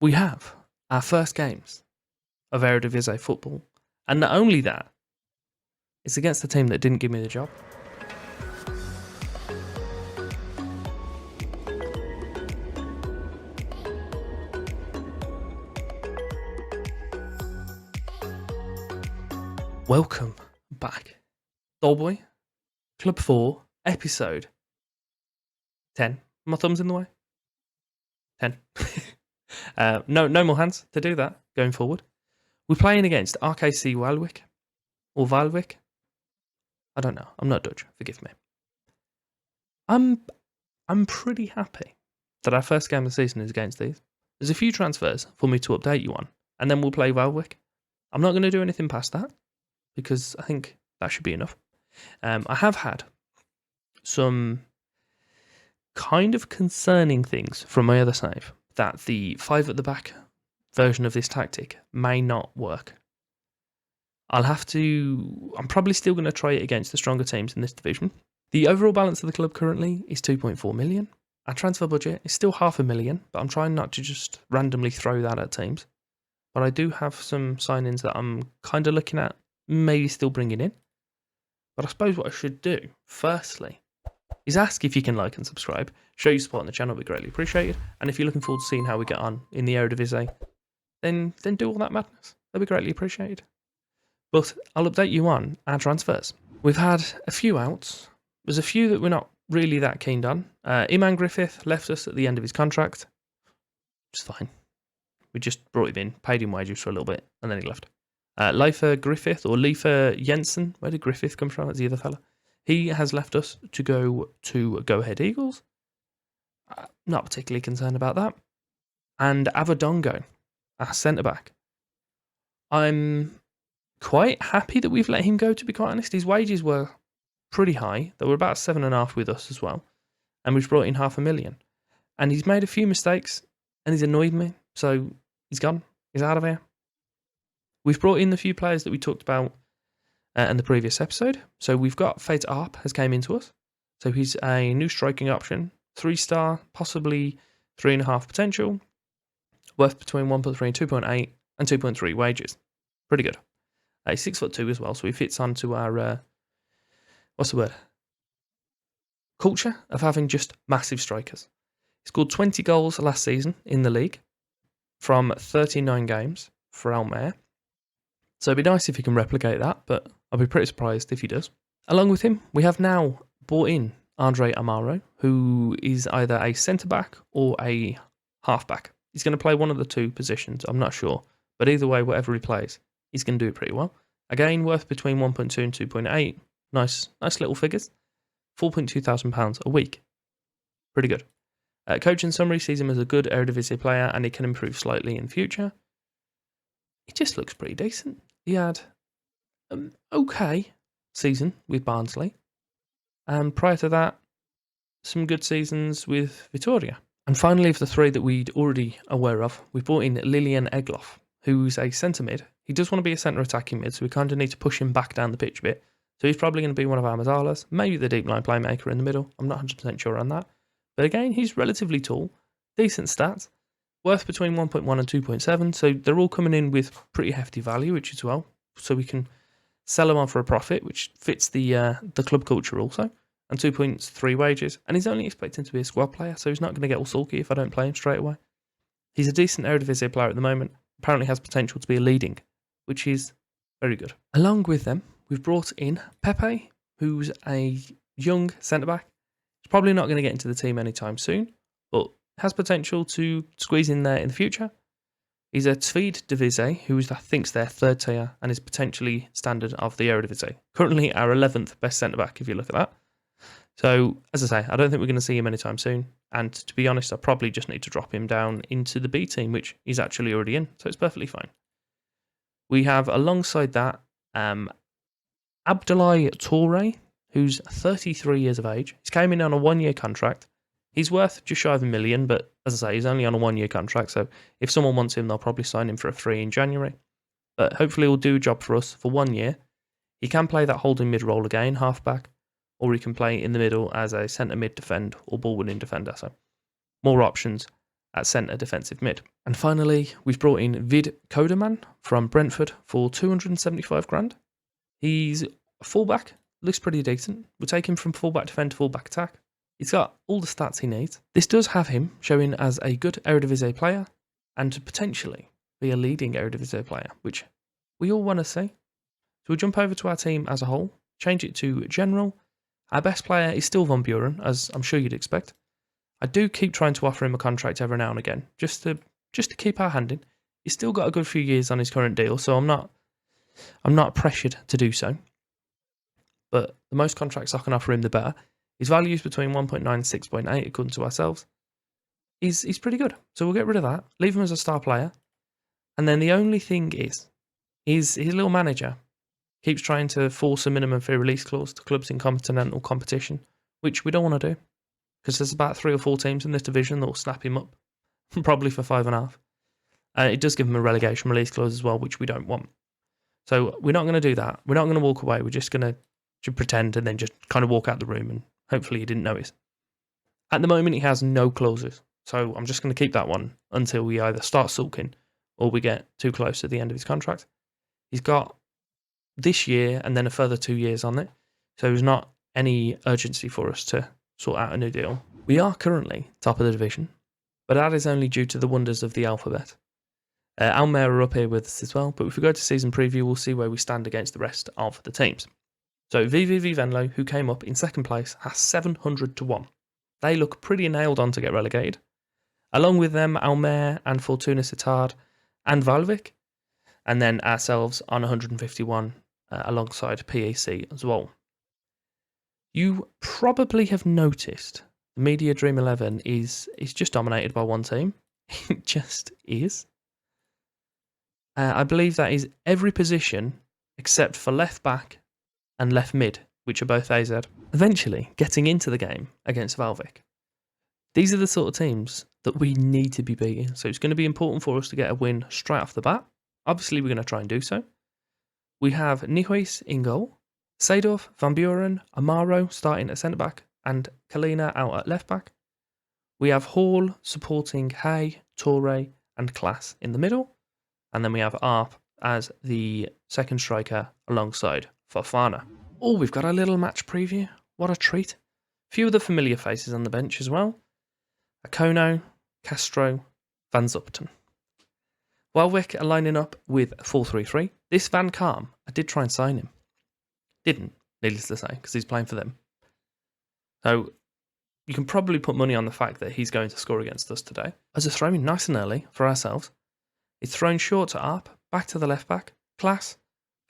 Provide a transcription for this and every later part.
we have our first games of Eredivisie football. And not only that, it's against the team that didn't give me the job. Welcome back. Doleboy, Club 4, episode 10. My thumb's in the way. 10. No more hands to do that going forward. We're playing against RKC Waalwijk. Or Waalwijk. I don't know. I'm not Dutch. Forgive me. I'm pretty happy that our first game of the season is against these. There's a few transfers for me to update you on, and then we'll play Waalwijk. I'm not going to do anything past that, because I think that should be enough. I have had some kind of concerning things from my other save, that the 5 at the back version of this tactic may not work. I'm probably still going to try it against the stronger teams in this division. The overall balance of the club currently is 2.4 million. Our transfer budget is still $500,000, but I'm trying not to just randomly throw that at teams. But I do have some signings that I'm kind of looking at, maybe still bringing in. But I suppose what I should do, firstly, is ask if you can like and subscribe. Show your support on the channel, would be greatly appreciated. And if you're looking forward to seeing how we get on in the Eredivisie, then do all that madness. That'd be greatly appreciated. But I'll update you on our transfers. We've had a few outs. There's a few that we're not really that keen on. Iman Griffith left us at the end of his contract. It's fine. We just brought him in, paid him wages for a little bit, and then he left. Leifer Griffith, or Leifer Jensen, where did Griffith come from? That's the other fella. He has left us to go to Go Ahead Eagles. Not particularly concerned about that. And Avadongo, our centre-back. I'm quite happy that we've let him go, to be quite honest. His wages were pretty high. They were about 7.5 with us as well. And we've brought in $500,000. And he's made a few mistakes, and he's annoyed me. So he's gone. He's out of here. We've brought in the few players that we talked about in the previous episode. So we've got Fate Arp has came into us. So he's a new striking option. 3-star, possibly 3.5 potential. Worth between 1.3 and 2.8 and 2.3 wages. Pretty good. He's 6'2" as well, so he fits onto our culture of having just massive strikers. He scored 20 goals last season in the league from 39 games for Almere. So it'd be nice if he can replicate that, but I'll be pretty surprised if he does. Along with him, we have now brought in Andre Amaro, who is either a centre-back or a half-back. He's going to play one of the two positions, I'm not sure. But either way, whatever he plays, he's going to do it pretty well. Again, worth between 1.2 and 2.8. Nice little figures. £4,200 a week. Pretty good. Coach in summary sees him as a good Eredivisie player, and he can improve slightly in future. He just looks pretty decent. He had an okay season with Barnsley. And prior to that, some good seasons with Vitoria. And finally, of the three that we'd already aware of, we brought in Lilian Egloff, who's a centre mid. He does want to be a centre attacking mid, so we kind of need to push him back down the pitch a bit. So he's probably going to be one of our Mazzalas, maybe the deep line playmaker in the middle. I'm not 100% sure on that. But again, he's relatively tall, decent stats, worth between 1.1 and 2.7. So they're all coming in with pretty hefty value, which is well. So we can sell them on for a profit, which fits the club culture also. And 2.3 wages. And he's only expecting to be a squad player, so he's not going to get all sulky if I don't play him straight away. He's a decent Eredivisie player at the moment. Apparently has potential to be a leading, which is very good. Along with them, we've brought in Pepe, who's a young centre-back. He's probably not going to get into the team anytime soon, but has potential to squeeze in there in the future. He's a Tweede who I think's their third tier and is potentially standard of the Eredivisie. Currently our 11th best centre-back, if you look at that. So, as I say, I don't think we're going to see him anytime soon. And to be honest, I probably just need to drop him down into the B team, which he's actually already in. So it's perfectly fine. We have, alongside that, Abdoulaye Toure, who's 33 years of age. He's came in on a 1-year contract. He's worth just shy of $1 million, but as I say, he's only on a 1-year contract. So if someone wants him, they'll probably sign him for a free in January. But hopefully he'll do a job for us for 1 year. He can play that holding mid role again, halfback, or he can play in the middle as a centre mid defend or ball winning defender. So more options. at centre defensive mid. And finally, we've brought in Vid Kodeman from Brentford for 275 grand. He's a fullback, looks pretty decent. We'll take him from fullback defend to fullback attack. He's got all the stats he needs. This does have him showing as a good Eredivisie player and to potentially be a leading Eredivisie player, which we all want to see. So we'll jump over to our team as a whole, change it to general. Our best player is still Van Buren, as I'm sure you'd expect. I do keep trying to offer him a contract every now and again, just to keep our hand in. He's still got a good few years on his current deal, so I'm not pressured to do so. But the most contracts I can offer him, the better. His value is between 1.9 and 6.8 according to ourselves. He's pretty good, so we'll get rid of that. Leave him as a star player. And then the only thing is his little manager keeps trying to force a minimum fee release clause to clubs in continental competition, which we don't want to do, because there's about 3 or 4 teams in this division that will snap him up, probably for 5.5. It does give him a relegation release clause as well, which we don't want. So we're not going to do that. We're not going to walk away. We're just going to pretend and then just kind of walk out the room, and hopefully he didn't notice. At the moment, he has no clauses, so I'm just going to keep that one until we either start sulking or we get too close to the end of his contract. He's got this year and then a further 2 years on it, so there's not any urgency for us to sort out a new deal. We are currently top of the division, but that is only due to the wonders of the alphabet. Almere are up here with us as well, but if we go to season preview, we'll see where we stand against the rest of the teams. So VVV Venlo, who came up in second place, has 700 to 1. They look pretty nailed on to get relegated. Along with them, Almere and Fortuna Sittard and Valvik, and then ourselves on 151 alongside PAC as well. You probably have noticed the Media Dream 11 is just dominated by one team. It just is. I believe that is every position except for left back and left mid, which are both AZ. Eventually, getting into the game against Valvik. These are the sort of teams that we need to be beating, so it's going to be important for us to get a win straight off the bat. Obviously, we're going to try and do so. We have Nihuis in goal, Seedorf, Van Buren, Amaro starting at centre-back, and Kalina out at left-back. We have Hall supporting Hay, Torre, and Klaas in the middle. And then we have Arp as the second striker alongside Fofana. Oh, we've got a little match preview. What a treat. Few of the familiar faces on the bench as well. Akono, Castro, Van Zupton. Welwick are lining up with 4-3-3. This Van Kaam, I did try and sign him. Didn't, needless to say, because he's playing for them. So you can probably put money on the fact that he's going to score against us today. As a throw-in nice and early for ourselves. It's thrown short to Arp, back to the left back. Klaas,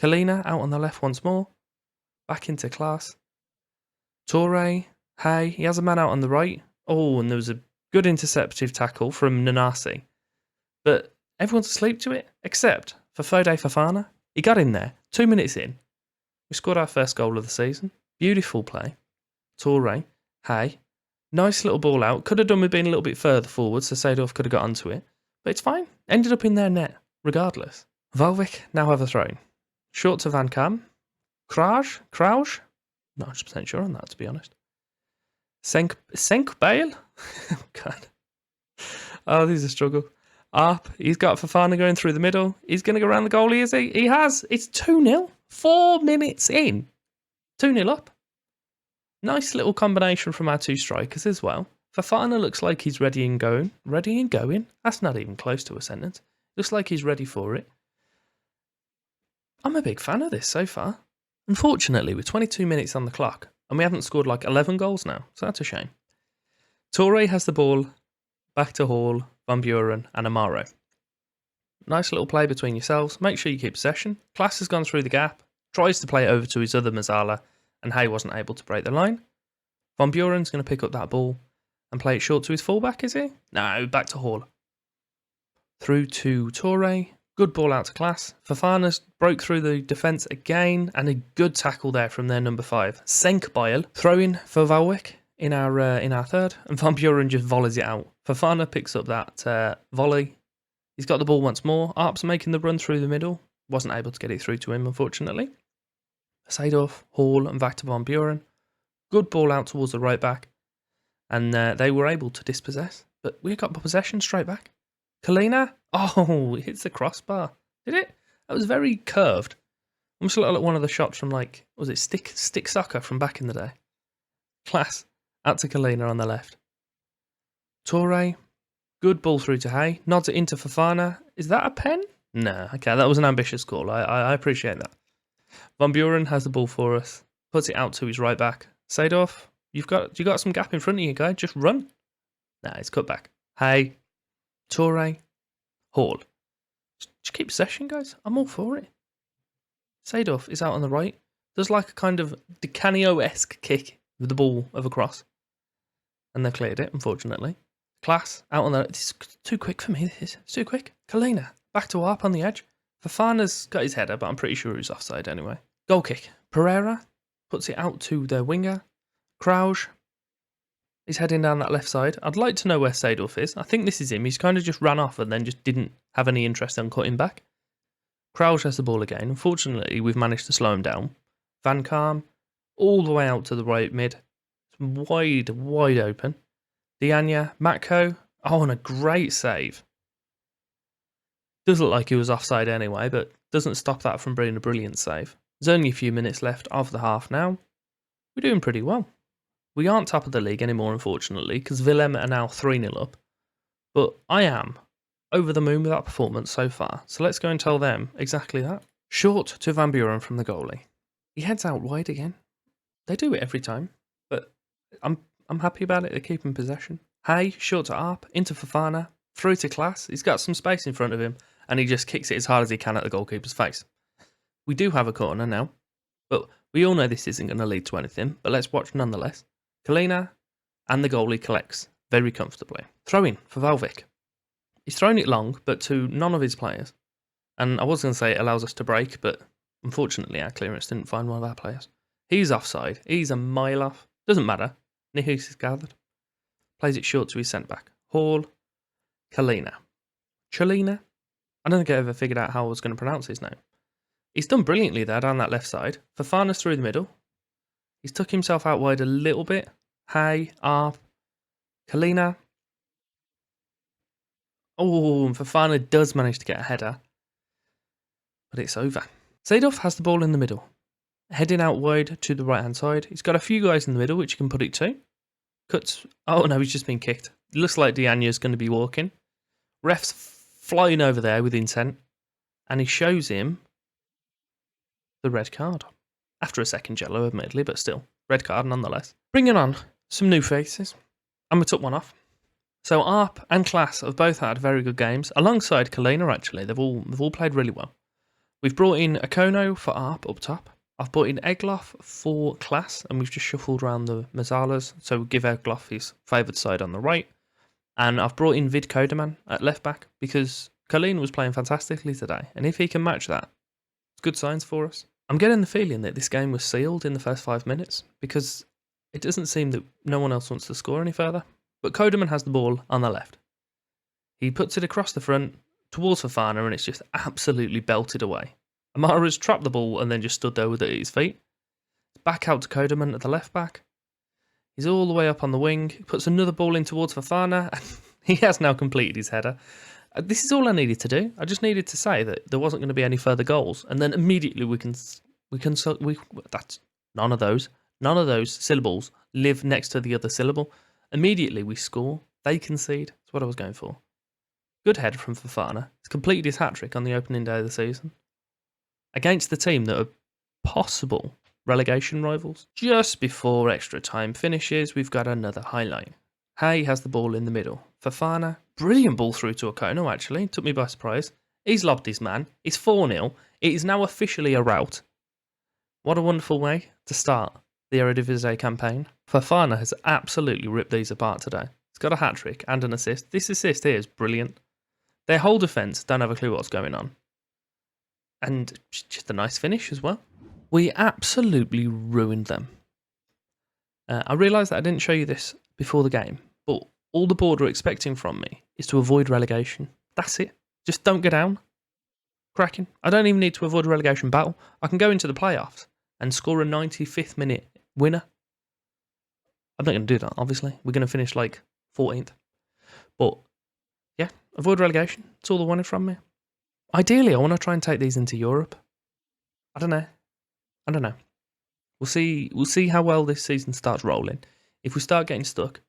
Kalina out on the left once more. Back into Klaas. Torre, Hay, he has a man out on the right. Oh, and there was a good interceptive tackle from Nanasi. But everyone's asleep to it, except for Fode Fofana. He got in there, 2 minutes in. We scored our first goal of the season. Beautiful play. Torre, Hay. Nice little ball out. Could have done with being a little bit further forward, so Seedorf could have got onto it. But it's fine. Ended up in their net, regardless. Valvik now have a throw. Short to Van Kaam. Krauge? Not 100% sure on that, to be honest. Senk Bale? Oh, God. Oh, this is a struggle. Up. He's got Fofana going through the middle. He's going to go around the goalie, is he? He has. It's 2-0. 4 minutes in. 2-0 up. Nice little combination from our two strikers as well. Fofana looks like he's ready and going. Ready and going? That's not even close to a sentence. Looks like he's ready for it. I'm a big fan of this so far. Unfortunately, we're 22 minutes on the clock, and we haven't scored like 11 goals now, so that's a shame. Torre has the ball, back to Hall, Van Buren, and Amaro. Nice little play between yourselves. Make sure you keep possession. Klaas has gone through the gap, tries to play it over to his other Mazzala, and Hay wasn't able to break the line. Van Buren's going to pick up that ball and play it short to his fullback, is he? No, back to Hall. Through to Torre. Good ball out to Klaas. Fofana's broke through the defence again, and a good tackle there from their number 5. Senkbeil. Throw in for Valwick in our third, and Van Buren just volleys it out. Fofana picks up that volley. He's got the ball once more. Arp's making the run through the middle. Wasn't able to get it through to him, unfortunately. Seedorf, Hall, and back to Van Buren. Good ball out towards the right back. And they were able to dispossess. But we got possession straight back. Kalina, oh, it hits the crossbar. Did it? That was very curved. Almost looked like one of the shots from, like, was it stick soccer from back in the day? Class. Out to Kalina on the left. Torre, good ball through to Hay. Nods it into Fofana. Is that a pen? No. Okay, that was an ambitious call. I appreciate that. Van Buren has the ball for us. Puts it out to his right back. Seedorf, you got some gap in front of you, guy. Just run. Nah, it's cut back. Hay, Torre, Hall. Just keep possession, guys. I'm all for it. Seedorf is out on the right. Does like a kind of Di Canio-esque kick with the ball of a cross. And they've cleared it, unfortunately. Class, out on the... This is too quick for me, this is. It's too quick. Kalina, back to Arp on the edge. Fofana's got his header, but I'm pretty sure he's offside anyway. Goal kick. Pereira puts it out to their winger. Crouch is heading down that left side. I'd like to know where Seedorf is. I think this is him. He's kind of just ran off and then just didn't have any interest in cutting back. Crouch has the ball again. Unfortunately, we've managed to slow him down. Van Kaam, all the way out to the right mid. Wide open. Dianya, Matko. Oh, and a great save. Does look like he was offside anyway, but doesn't stop that from being a brilliant save. There's only a few minutes left of the half now. We're doing pretty well. We aren't top of the league anymore, unfortunately, because Willem are now 3-0 up. But I am over the moon with that performance so far, so let's go and tell them exactly that. Short to Van Buren from the goalie. He heads out wide again. They do it every time, but I'm happy about it. They're keeping possession. Hay, short to Arp, into Fofana, through to Class. He's got some space in front of him, and he just kicks it as hard as he can at the goalkeeper's face. We do have a corner now, but we all know this isn't going to lead to anything, but let's watch nonetheless. Kalina and the goalie collects very comfortably. Throw in for Valvik. He's thrown it long, but to none of his players. And I was going to say it allows us to break, but unfortunately our clearance didn't find one of our players. He's offside. He's a mile off. Doesn't matter. Nihus is gathered. Plays it short to his centre-back. Hall. Kalina. Chalina. I don't think I ever figured out how I was going to pronounce his name. He's done brilliantly there down that left side. Fofana's through the middle. He's took himself out wide a little bit. Hay, Arp, Kalina. Oh, and Fofana does manage to get a header. But it's over. Seedorf has the ball in the middle. Heading out wide to the right-hand side. He's got a few guys in the middle, which he can put it to. Cuts. Oh, no, he's just been kicked. It looks like Dianya's going to be walking. Ref's flying over there with intent. And he shows him the red card. After a second yellow, admittedly, but still. Red card nonetheless. Bringing on some new faces. And we took one off. So Arp and Class have both had very good games. Alongside Kalina, actually. They've all played really well. We've brought in Akono for Arp up top. I've brought in Egloff for Class, and we've just shuffled around the Mazzalas, so we'll give Egloff his favoured side on the right. And I've brought in Vid Kodaman at left back, because Kalina was playing fantastically today, and if he can match that, it's good signs for us. I'm getting the feeling that this game was sealed in the first 5 minutes, because it doesn't seem that no one else wants to score any further. But Kodaman has the ball on the left. He puts it across the front, towards Fofana, and it's just absolutely belted away. Amara's trapped the ball and then just stood there with it at his feet. Back out to Kodaman at the left back. He's all the way up on the wing. He puts another ball in towards Fofana, and he has now completed his header. This is all I needed to do. I just needed to say that there wasn't going to be any further goals, and then immediately that's none of those syllables live next to the other syllable. Immediately we score. They concede. That's what I was going for. Good header from Fofana. He's completed his hat-trick on the opening day of the season. Against the team that are possible relegation rivals. Just before extra time finishes, we've got another highlight. Hay has the ball in the middle. Fofana, brilliant ball through to Akono, actually. Took me by surprise. He's lobbed his man. It's 4-0. It is now officially a rout. What a wonderful way to start the Eredivisie campaign. Fofana has absolutely ripped these apart today. He's got a hat-trick and an assist. This assist here is brilliant. Their whole defence don't have a clue what's going on. And just a nice finish as well. We absolutely ruined them. I realise that I didn't show you this before the game, but all the board are expecting from me is to avoid relegation. That's it. Just don't go down. Cracking. I don't even need to avoid a relegation battle. I can go into the playoffs and score a 95th minute winner. I'm not going to do that, obviously. We're going to finish like 14th. But yeah, avoid relegation. It's all they wanted from me. Ideally, I want to try and take these into Europe. I don't know. We'll see how well this season starts rolling. If we start getting stuck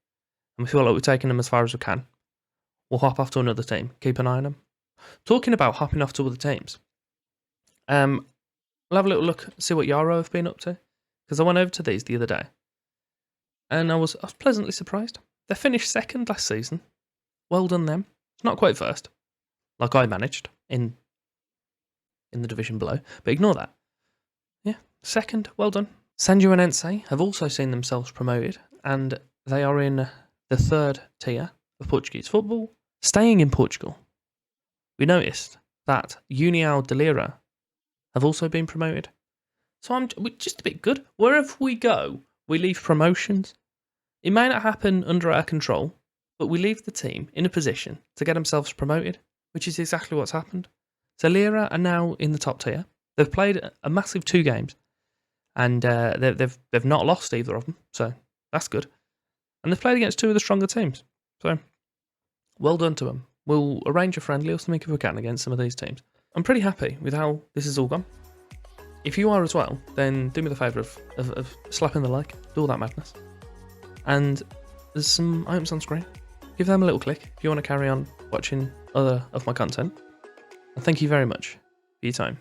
and we feel like we're taking them as far as we can, we'll hop off to another team. Keep an eye on them. Talking about hopping off to other teams, we'll have a little look, see what Yarrow have been up to. Because I went over to these the other day, and I was pleasantly surprised. They finished second last season. Well done them. It's not quite first, like I managed in the division below. But ignore that. Yeah, second. Well done. San Juanense have also seen themselves promoted, and they are in the third tier of Portuguese football. Staying in Portugal, we noticed that União de Lira have also been promoted. So we're just a bit good. Wherever we go, we leave promotions. It may not happen under our control, but we leave the team in a position to get themselves promoted, which is exactly what's happened. So Lira are now in the top tier. They've played a massive 2 games, and they've not lost either of them, so that's good. And they've played against 2 of the stronger teams, so well done to them. We'll arrange a friendly or something if we can against some of these teams. I'm pretty happy with how this has all gone. If you are as well, then do me the favour of slapping the like, do all that madness. And there's some items on screen. Give them a little click if you want to carry on watching other of my content. And thank you very much for your time.